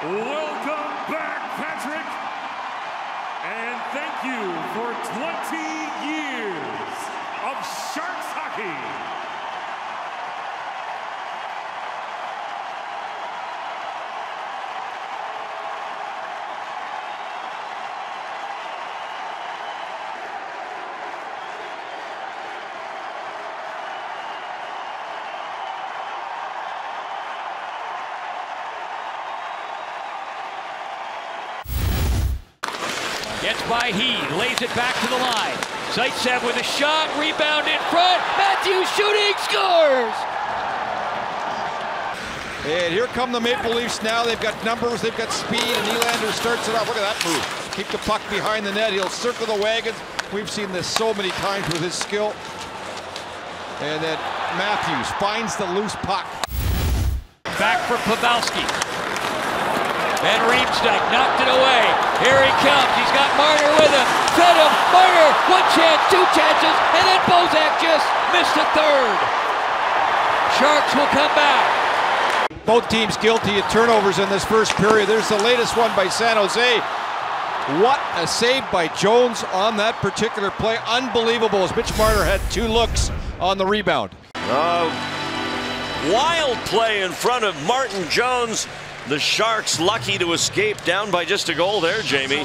Welcome back, Patrick. And thank you for 20 years of Sharks hockey. Gets by Heed, lays it back to the line. Zaitsev with a shot, rebound in front. Matthews shooting, scores! And here come the Maple Leafs now. They've got numbers, they've got speed, and Nylander starts it off. Look at that move. Keep the puck behind the net. He'll circle the wagons. We've seen this so many times with his skill. And then Matthews finds the loose puck. Back for Pavelski. Van Riemsdyk knocked it away. Here he comes. He's got Marner with him. Fed him. Marner. One chance, two chances, and then Bozak just missed a third. Sharks will come back. Both teams guilty of turnovers in this first period. There's the latest one by San Jose. What a save by Jones on that particular play. Unbelievable, as Mitch Marner had two looks on the rebound. Wild play in front of Martin Jones. The Sharks lucky to escape, down by just a goal there, Jamie.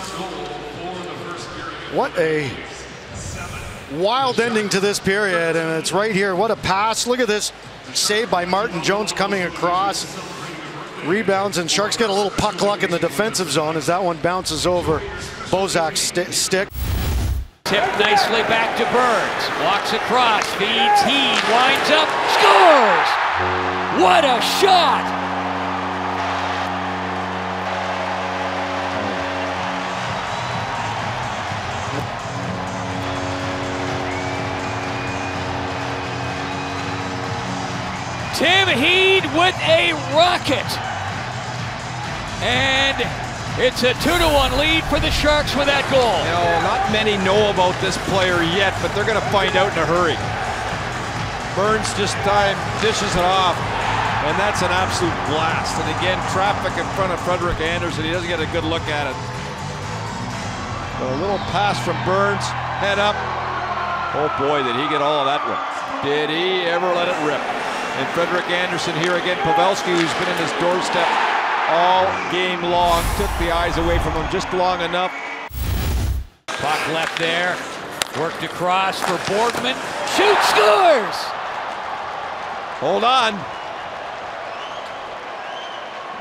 What a wild ending to this period, and it's right here. What a pass. Look at this save by Martin Jones coming across. Rebounds, and Sharks get a little puck luck in the defensive zone as that one bounces over Bozak's stick. Tipped nicely back to Burns. Walks across, feeds Heed, winds up, scores! What a shot! Tim Heed with a rocket. And it's a 2-1 lead for the Sharks with that goal. You know, not many know about this player yet, but they're going to find out in a hurry. Burns just dishes it off, and that's an absolute blast. And again, traffic in front of Frederik Andersen. He doesn't get a good look at it. So a little pass from Burns, head up. Oh boy, did he get all of that one. Did he ever let it rip? And Frederik Andersen here again. Pavelski, who's been in his doorstep all game long, took the eyes away from him just long enough. Puck left there, worked across for Borgman. Shoot, scores! Hold on.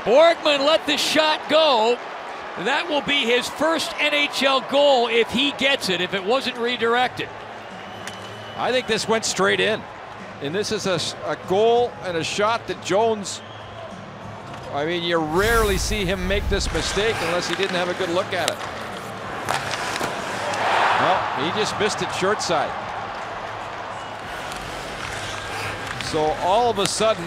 Borgman let the shot go. That will be his first NHL goal if he gets it, if it wasn't redirected. I think this went straight in. And this is a goal and a shot that Jones, I mean, you rarely see him make this mistake unless he didn't have a good look at it. Well, he just missed it short side. So all of a sudden,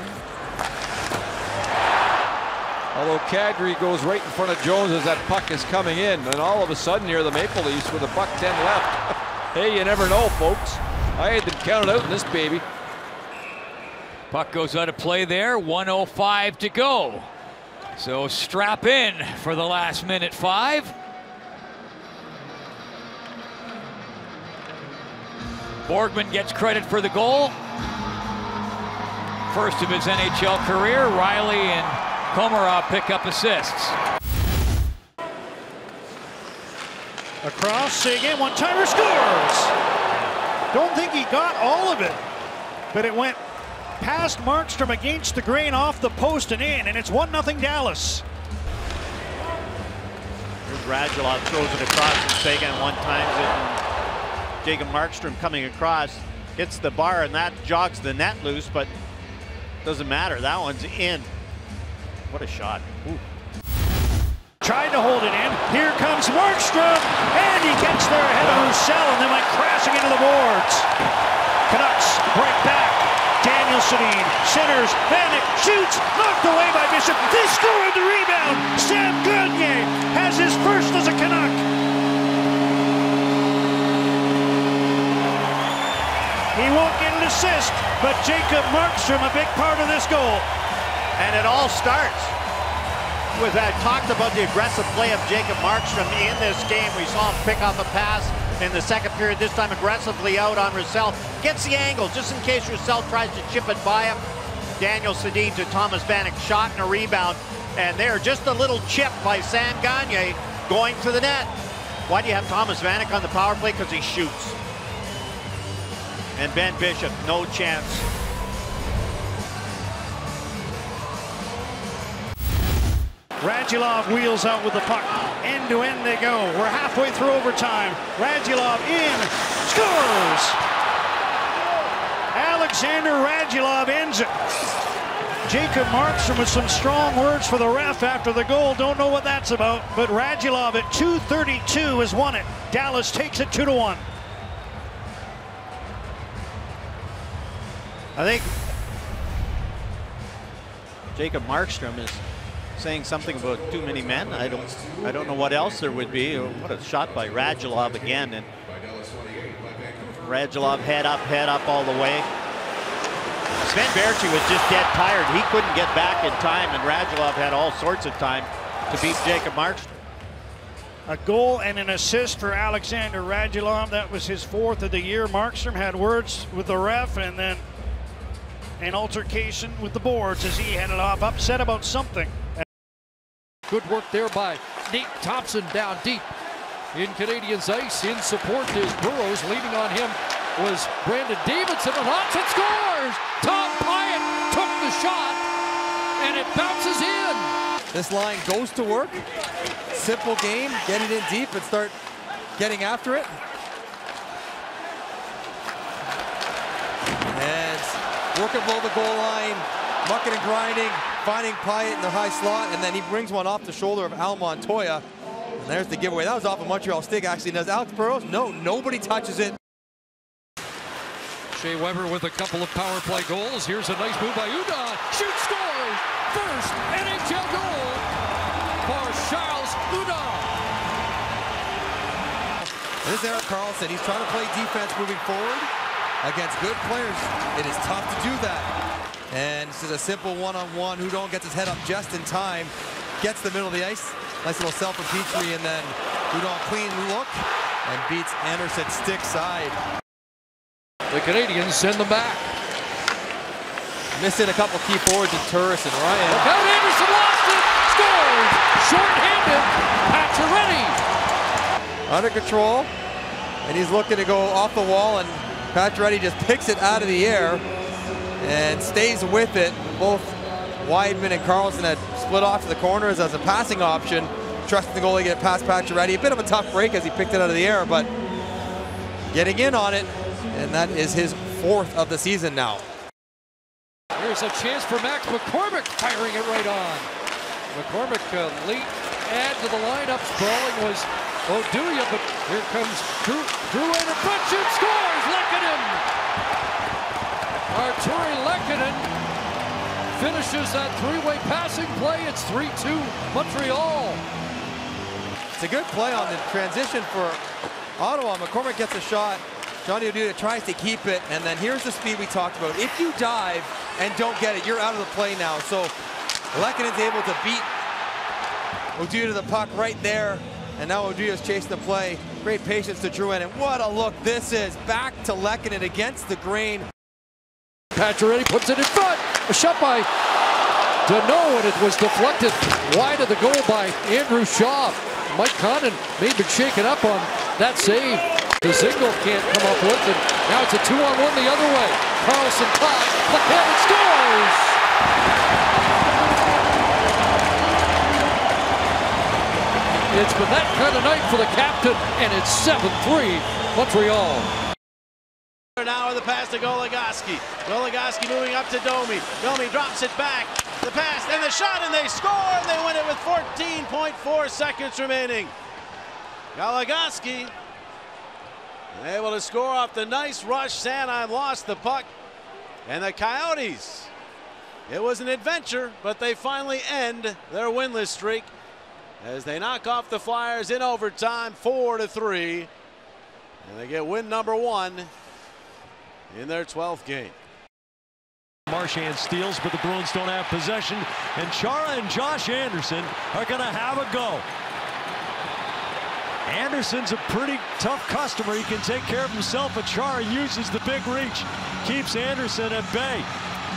although Kadri goes right in front of Jones as that puck is coming in, and all of a sudden here the Maple Leafs with a buck 10 left. Hey, you never know, folks. I had them counted out in this baby. Puck goes out of play there, 1:05 to go. So strap in for the last minute 5. Borgman gets credit for the goal. First of his NHL career. Riley and Komarov pick up assists. Across, Seguin, one-timer, scores! Don't think he got all of it, but it went past Markstrom against the grain, off the post and in, and it's 1-0 Dallas. Here's Radulov, throws it across, and Seguin one-times it. And Jacob Markstrom coming across, hits the bar, and that jogs the net loose, but doesn't matter. That one's in. What a shot. Ooh. Tried to hold it in. Here comes Markstrom, and he gets there ahead of Roussel, and then went crashing into the boards. Canucks break back. Daniel Sedin centers, Vanek shoots, knocked away by Bishop. They score on the rebound. Sam Gagne has his first as a Canuck. He won't get an assist, but Jacob Markstrom a big part of this goal. And it all starts was talked about the aggressive play of Jacob Markstrom in this game. We saw him pick up a pass in the second period, this time aggressively out on Roussel. Gets the angle just in case Roussel tries to chip it by him. Daniel Sedin to Thomas Vanek, shot and a rebound. And there, just a little chip by Sam Gagne going to the net. Why do you have Thomas Vanek on the power play? Because he shoots. And Ben Bishop, no chance. Radulov wheels out with the puck. End to end they go. We're halfway through overtime. Radulov in, scores! Alexander Radulov ends it. Jacob Markstrom with some strong words for the ref after the goal. Don't know what that's about, but Radulov at 2:32 has won it. Dallas takes it 2-1. I think Jacob Markstrom is saying something about too many men. I don't know what else there would be. What a shot by Radulov again, and Radulov head up all the way. Sven Baertschi was just dead tired. He couldn't get back in time, and Radulov had all sorts of time to beat Jacob Markstrom. A goal and an assist for Alexander Radulov. That was his 4th of the year. Markstrom had words with the ref and then an altercation with the boards as he headed off, upset about something. Good work there by Nate Thompson down deep in Canadiens ice. In support is Burrows. Leaning on him was Brandon Davidson, and Hudson scores! Tom Pyatt took the shot, and it bounces in. This line goes to work. Simple game, get it in deep and start getting after it. And working below the goal line, mucking and grinding, finding Pyatt in the high slot, and then he brings one off the shoulder of Al Montoya. And there's the giveaway. That was off a Montreal stick, actually. Does Alex Burrows? No, nobody touches it. Shea Weber with a couple of power play goals. Here's a nice move by Hudon. Shoots, scores! First NHL goal for Charles Hudon. This is Erik Karlsson. He's trying to play defense moving forward against good players. It is tough to do that. And this is a simple one-on-one. Hudon gets his head up just in time. Gets the middle of the ice. Nice little self from Petrie, and then Hudon clean look and beats Andersen stick side. The Canadiens send them back. Missing a couple key forwards in Turris and Ryan. Look out, Andersen lost it! Scores! Short-handed, Pacioretty. Under control, and he's looking to go off the wall, and Pacioretty just picks it out of the air and stays with it. Both Wideman and Karlsson had split off to the corners as a passing option, trusting the goalie to get past Pacioretty. A bit of a tough break as he picked it out of the air, but getting in on it. And that is his 4th of the season now. Here's a chance for Max McCormick, firing it right on. McCormick late add to the lineup. Sprawling was Oduya, but here comes Drew in a front shoot, scores! Lehkonen! Arturi Lehkonen finishes that three-way passing play. It's 3-2 Montreal. It's a good play on the transition for Ottawa. McCormick gets a shot. Johnny Oduya tries to keep it, and then here's the speed we talked about. If you dive and don't get it, you're out of the play now. So Lehkonen's able to beat Oduya to the puck right there, and now Oduya's chasing the play. Great patience to Drouin, and what a look this is. Back to Lehkonen against the grain. Pacioretty puts it in front. A shot by Deneau, and it was deflected wide of the goal by Andrew Shaw. Mike Condon may be shaken up on that save. The single can't come up with it. Now it's a 2-on-1 the other way. Karlsson caught. McCann scores! It's been that kind of night for the captain, and it's 7-3 Montreal. Now the pass to Goligoski. Goligoski moving up to Domi. Domi drops it back. The pass and the shot, and they score, and they win it with 14.4 seconds remaining. Goligoski able to score off the nice rush. Sanheim lost the puck, and the Coyotes, it was an adventure, but they finally end their winless streak as they knock off the Flyers in overtime, 4-3, and they get win number 1 in their 12th game. Marchand steals, but the Bruins don't have possession, and Chara and Josh Andersen are going to have a go. Andersen's a pretty tough customer. He can take care of himself, but Chara uses the big reach, keeps Andersen at bay.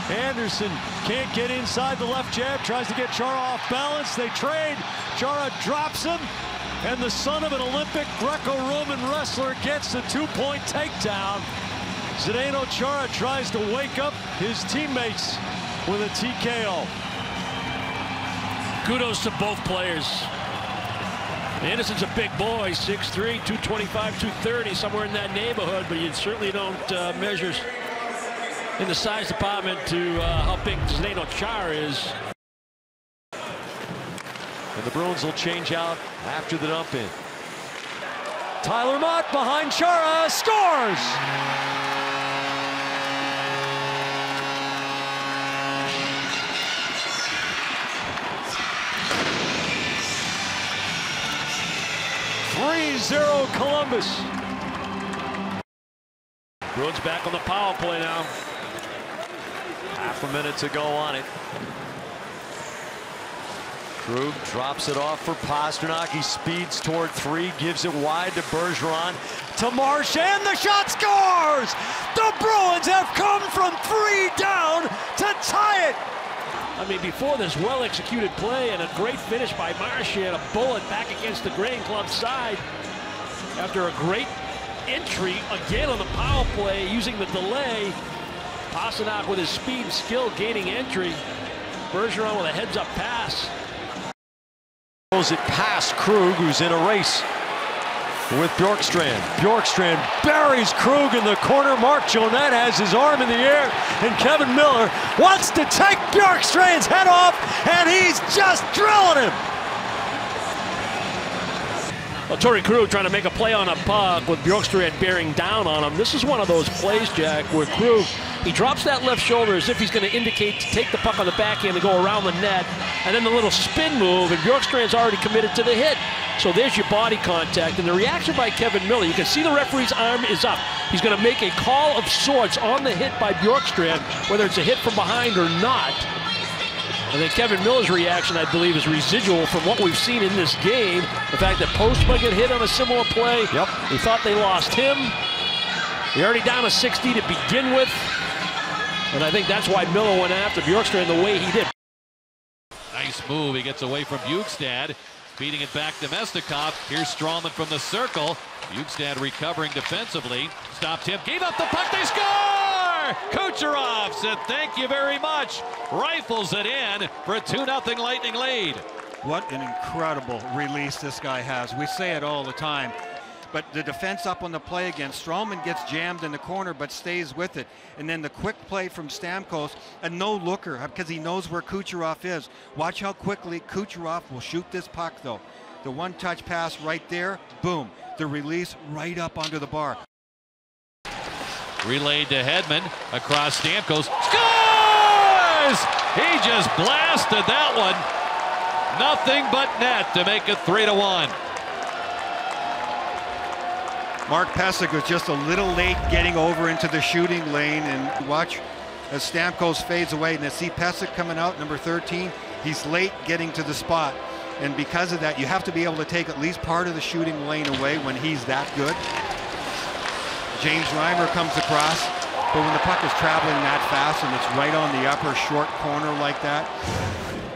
Andersen can't get inside the left jab, tries to get Chara off balance. They trade. Chara drops him, and the son of an Olympic Greco-Roman wrestler gets the two-point takedown. Zdeno Chara tries to wake up his teammates with a TKO. Kudos to both players. Andersen's a big boy, 6'3", 225, 230, somewhere in that neighborhood, but you certainly don't measure in the size department to how big Zdeno Chara is. And the Bruins will change out after the dump in. Tyler Motte behind Chara, scores! Columbus. Bruins back on the power play now. Half a minute to go on it. Krug drops it off for Pastrnak. He speeds toward three, gives it wide to Bjorstrand. To Marchand, the shot scores! The Bruins have come from 3 down to tie it. I mean, before this well-executed play and a great finish by Marchand, a bullet back against the Grain Club side. After a great entry again on the power play, using the delay. Pastrnak with his speed and skill gaining entry. Bjorstrand with a heads-up pass. Throws it past Krug, who's in a race with Bjorstrand. Bjorstrand buries Krug in the corner. Mark Jonette has his arm in the air, and Kevin Miller wants to take Bjorkstrand's head off, and he's just drilling him. Well, Torrey Krug trying to make a play on a puck with Bjorkstrand bearing down on him. This is one of those plays, Jack, where Krug, he drops that left shoulder as if he's going to indicate to take the puck on the backhand to go around the net, and then the little spin move, and Bjorkstrand's already committed to the hit. So there's your body contact, and the reaction by Kevin Miller. You can see the referee's arm is up. He's going to make a call of sorts on the hit by Bjorkstrand, whether it's a hit from behind or not. And then Kevin Miller's reaction, I believe, is residual from what we've seen in this game. The fact that Postma get hit on a similar play. Yep. He thought they lost him. They're already down to 60 to begin with. And I think that's why Miller went after Bjorkstrand the way he did. Nice move. He gets away from Bjugstad. Feeding it back to Mestikov. Here's Strawman from the circle. Bjugstad recovering defensively. Stopped him. Gave up the puck. They score! Kucherov said thank you very much. Rifles it in for a 2-0 Lightning lead. What an incredible release this guy has. We say it all the time. But the defense up on the play again. Strawman gets jammed in the corner but stays with it. And then the quick play from Stamkos, a no-looker because he knows where Kucherov is. Watch how quickly Kucherov will shoot this puck, though. The one-touch pass right there, boom. The release right up onto the bar. Relayed to Hedman, across Stamkos. Scores! He just blasted that one. Nothing but net to make it 3-1. Mark Pysyk was just a little late getting over into the shooting lane, and watch as Stamkos fades away. And I see Pysyk coming out, number 13. He's late getting to the spot, and because of that, you have to be able to take at least part of the shooting lane away when he's that good. James Reimer comes across, but when the puck is traveling that fast and it's right on the upper short corner like that,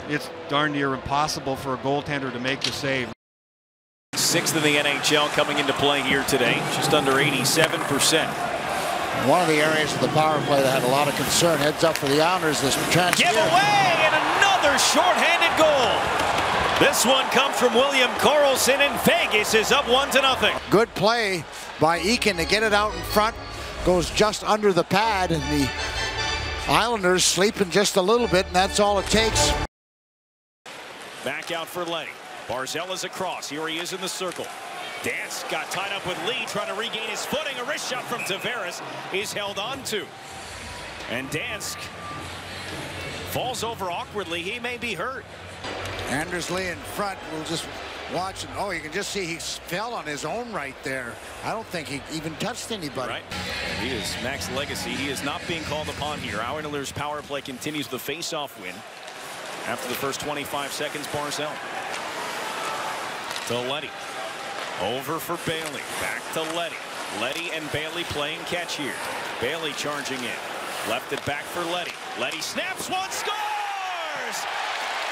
it's darn near impossible for a goaltender to make the save. 6th in the NHL coming into play here today, just under 87%. One of the areas of the power play that had a lot of concern. Heads up for the Islanders. This chance. Give away, and another shorthanded goal. This one comes from William Karlsson, and Vegas is up 1-0. Good play by Eakin to get it out in front. Goes just under the pad, and the Islanders sleeping just a little bit, and that's all it takes. Back out for Leddy. Barzal is across. Here he is in the circle. Dansk got tied up with Lee, trying to regain his footing. A wrist shot from Tavares is held on to. And Dansk falls over awkwardly. He may be hurt. Anders Lee in front will just watching. Oh, you can just see he fell on his own right there. I don't think he even touched anybody. Right. He is Mac's legacy. He is not being called upon here. Islanders power play continues the face-off win. After the first 25 seconds, Barzal. To Leddy. Over for Bailey. Back to Leddy. Leddy and Bailey playing catch here. Bailey charging in. Left it back for Leddy. Leddy snaps one, scores!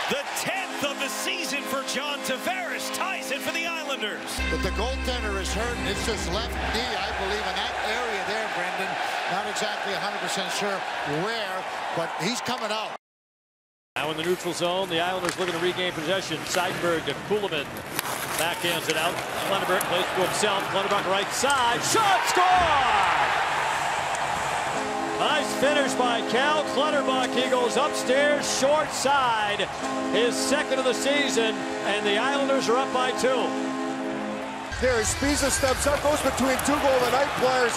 The 10th of the season for John Tavares ties it for the Islanders. But the goaltender is hurt. It's his left knee, I believe, in that area there, Brendan. Not exactly 100% sure where, but he's coming out. Now in the neutral zone, the Islanders looking to regain possession. Seidenberg to Kuhlman. Backhands it out. Clunderberg plays to himself. Clunderberg right side. Shot, score! Nice finish by Cal Clutterbuck. He goes upstairs, short side. His second of the season, and the Islanders are up by 2. There, Spiza steps up, goes between 2 Golden Knight players,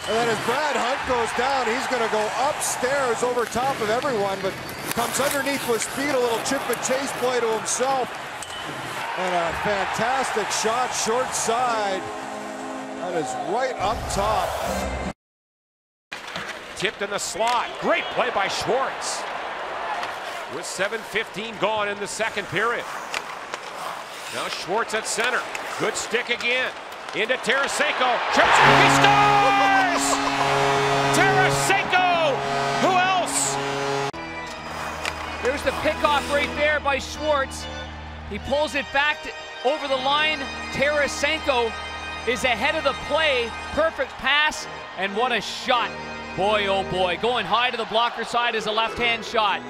and then as Brad Hunt goes down, he's going to go upstairs over top of everyone, but comes underneath with speed, a little chip and chase play to himself. And a fantastic shot, short side. That is right up top. Tipped in the slot. Great play by Schwartz. With 7:15 gone in the second period. Now Schwartz at center. Good stick again. Into Tarasenko. Trips and he scores! Tarasenko! Who else? There's the pickoff right there by Schwartz. He pulls it back over the line. Tarasenko is ahead of the play. Perfect pass, and what a shot. Boy, oh boy, going high to the blocker side is a left-hand shot.